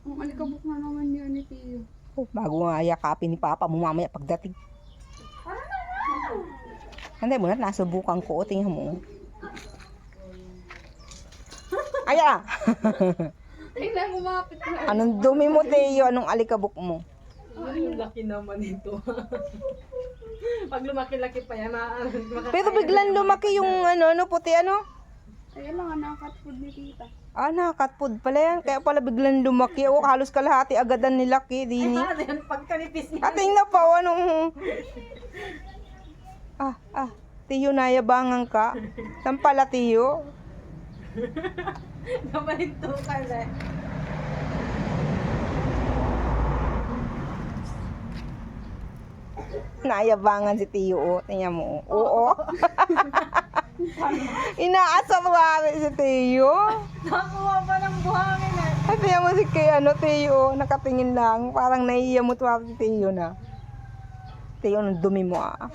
Ang alikabok na naman yun ni Tio. Oh, bago nga yakapin ni Papa mo mamaya pagdating. Hindi mo na, nasubukan ko. O, tingnan mo. Aya! Tingnan, kumapit na. Anong dumi mo, Teo? Anong alikabok mo? Ay, yung laki naman ito. Pag lumaki-laki pa yan, Pero biglang lumaki yung puti ano? Ayun lang, nakakat food ni Tita. Ah, cat food pala yan. Kaya pala biglang lumaki. O, halos kalahati agadan nilaki, Dini. ano yan, pagkanipis niya. Ating na pa, anong... Tiyo, nayabangan ka. Saan pala, Tiyo? Nabalito ka na. Nayabangan si Tiyo, oh. Tingnan mo, oo. Inaasar si Tiyo. Nakuha pa ng buhangin eh. At tingnan mo si Tiyo, nakatingin lang. Parang naiiyamot si Tiyo na. Tiyo, ang dumi mo ah.